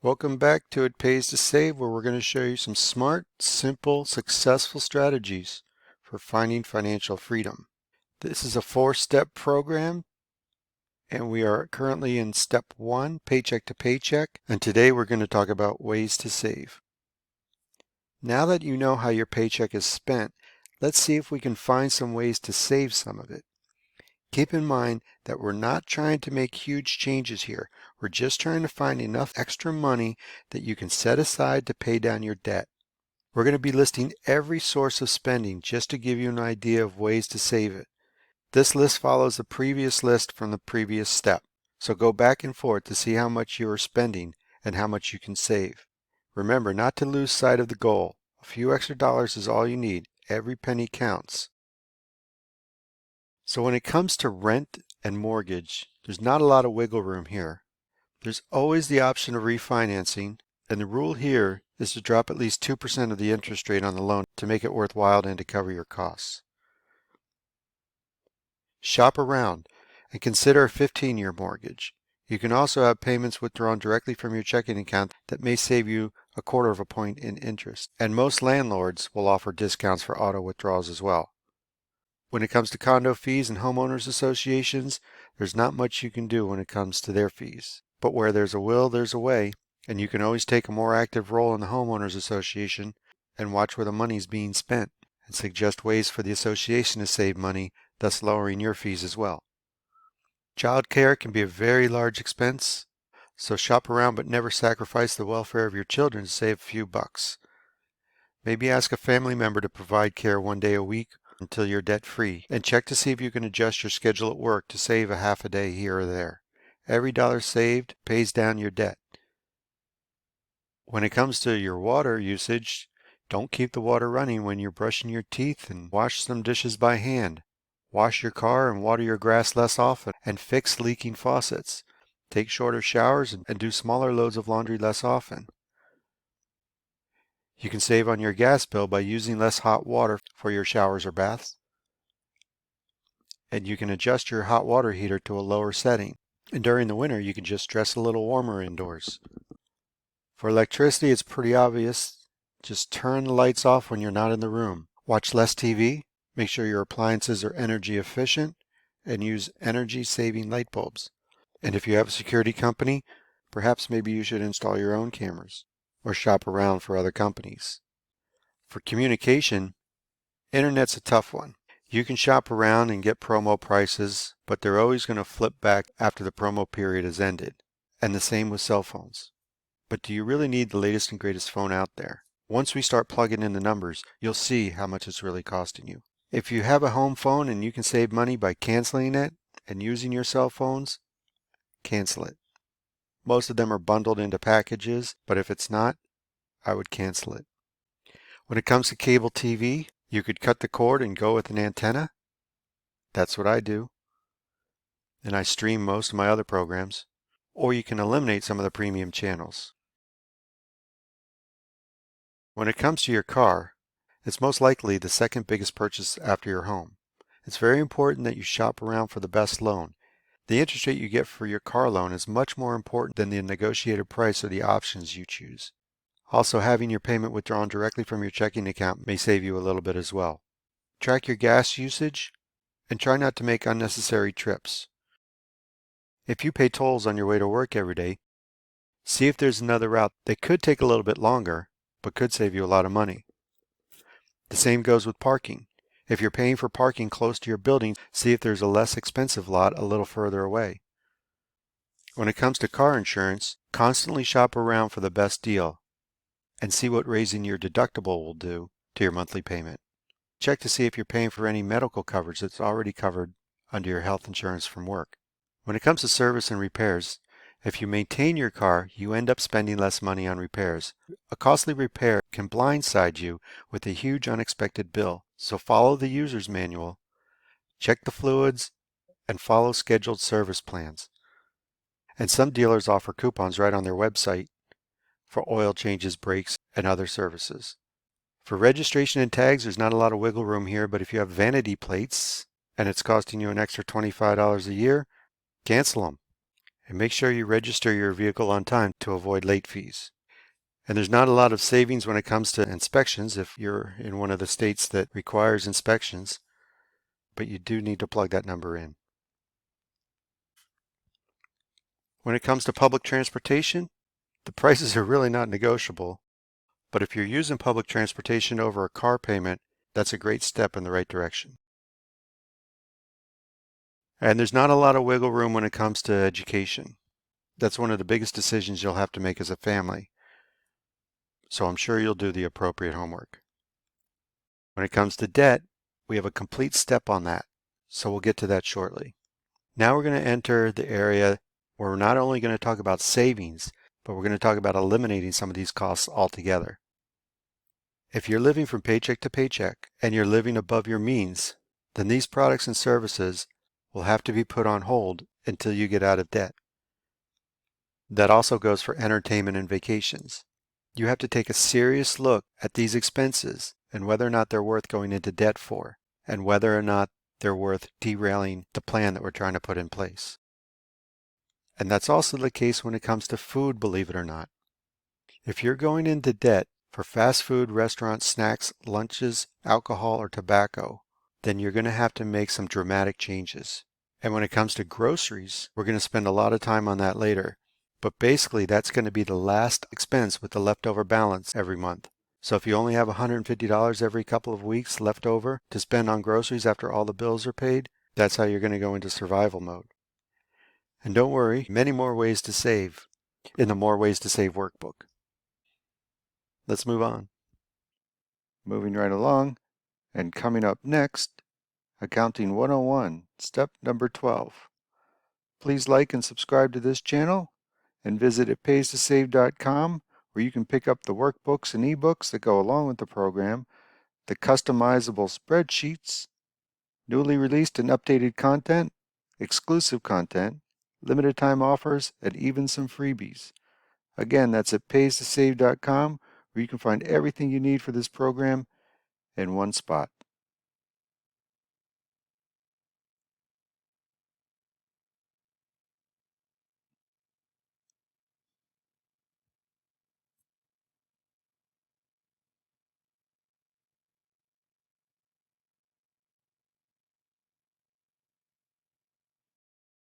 Welcome back to It Pays to Save, where we're going to show you some smart, simple, successful strategies for finding financial freedom. This is a 4-step program, and we are currently in step 1, paycheck to paycheck, and today we're going to talk about ways to save. Now that you know how your paycheck is spent, let's see if we can find some ways to save some of it. Keep in mind that we're not trying to make huge changes here. We're just trying to find enough extra money that you can set aside to pay down your debt. We're going to be listing every source of spending just to give you an idea of ways to save it. This list follows the previous list from the previous step. So go back and forth to see how much you are spending and how much you can save. Remember not to lose sight of the goal. A few extra dollars is all you need. Every penny counts. So when it comes to rent and mortgage, there's not a lot of wiggle room here. There's always the option of refinancing, and the rule here is to drop at least 2% of the interest rate on the loan to make it worthwhile and to cover your costs. Shop around and consider a 15-year mortgage. You can also have payments withdrawn directly from your checking account that may save you 1/4 of a point in interest. And most landlords will offer discounts for auto withdrawals as well. When it comes to condo fees and homeowners associations, there's not much you can do when it comes to their fees. But where there's a will, there's a way, and you can always take a more active role in the homeowners association and watch where the money is being spent and suggest ways for the association to save money, thus lowering your fees as well. Child care can be a very large expense, so shop around but never sacrifice the welfare of your children to save a few bucks. Maybe ask a family member to provide care 1 day a week until you're debt-free, and check to see if you can adjust your schedule at work to save a half a day here or there. Every dollar saved pays down your debt. When it comes to your water usage, don't keep the water running when you're brushing your teeth, and wash some dishes by hand. Wash your car and water your grass less often, and fix leaking faucets. Take shorter showers and do smaller loads of laundry less often. You can save on your gas bill by using less hot water for your showers or baths. And you can adjust your hot water heater to a lower setting. And during the winter, you can just dress a little warmer indoors. For electricity, it's pretty obvious. Just turn the lights off when you're not in the room. Watch less TV. Make sure your appliances are energy efficient, and use energy-saving light bulbs. And if you have a security company, perhaps maybe you should install your own cameras or shop around for other companies. For communication, internet's a tough one. You can shop around and get promo prices, but they're always going to flip back after the promo period has ended. And the same with cell phones. But do you really need the latest and greatest phone out there? Once we start plugging in the numbers, you'll see how much it's really costing you. If you have a home phone and you can save money by canceling it and using your cell phones, cancel it. Most of them are bundled into packages, but if it's not, I would cancel it. When it comes to cable TV, you could cut the cord and go with an antenna. That's what I do. And I stream most of my other programs. Or you can eliminate some of the premium channels. When it comes to your car, it's most likely the second biggest purchase after your home. It's very important that you shop around for the best loan. The interest rate you get for your car loan is much more important than the negotiated price or the options you choose. Also, having your payment withdrawn directly from your checking account may save you a little bit as well. Track your gas usage and try not to make unnecessary trips. If you pay tolls on your way to work every day, see if there's another route that could take a little bit longer, but could save you a lot of money. The same goes with parking. If you're paying for parking close to your building, see if there's a less expensive lot a little further away. When it comes to car insurance, constantly shop around for the best deal and see what raising your deductible will do to your monthly payment. Check to see if you're paying for any medical coverage that's already covered under your health insurance from work. When it comes to service and repairs, if you maintain your car, you end up spending less money on repairs. A costly repair can blindside you with a huge unexpected bill, so follow the user's manual, check the fluids, and follow scheduled service plans. And some dealers offer coupons right on their website for oil changes, brakes, and other services. For registration and tags, there's not a lot of wiggle room here, but if you have vanity plates and it's costing you an extra $25 a year, cancel them And make sure you register your vehicle on time to avoid late fees. And there's not a lot of savings when it comes to inspections if you're in one of the states that requires inspections, but you do need to plug that number in. When it comes to public transportation, the prices are really not negotiable, but if you're using public transportation over a car payment, that's a great step in the right direction. And there's not a lot of wiggle room when it comes to education. That's one of the biggest decisions you'll have to make as a family, so I'm sure you'll do the appropriate homework. When it comes to debt, we have a complete step on that, so we'll get to that shortly. Now we're going to enter the area where we're not only going to talk about savings, but we're going to talk about eliminating some of these costs altogether. If you're living from paycheck to paycheck and you're living above your means, then these products and services will have to be put on hold until you get out of debt. That also goes for entertainment and vacations. You have to take a serious look at these expenses and whether or not they're worth going into debt for, and whether or not they're worth derailing the plan that we're trying to put in place. And that's also the case when it comes to food, believe it or not. If you're going into debt for fast food, restaurants, snacks, lunches, alcohol, or tobacco, then you're going to have to make some dramatic changes. And when it comes to groceries, we're going to spend a lot of time on that later. But basically, that's going to be the last expense with the leftover balance every month. So if you only have $150 every couple of weeks left over to spend on groceries after all the bills are paid, that's how you're going to go into survival mode. And don't worry, many more ways to save in the More Ways to Save workbook. Let's move on. Moving right along, and coming up next, Accounting 101, step number 12. Please like and subscribe to this channel, and visit itpaystosave.com, where you can pick up the workbooks and ebooks that go along with the program, the customizable spreadsheets, newly released and updated content, exclusive content, limited time offers, and even some freebies. Again, that's at paystosave.com, where you can find everything you need for this program in one spot.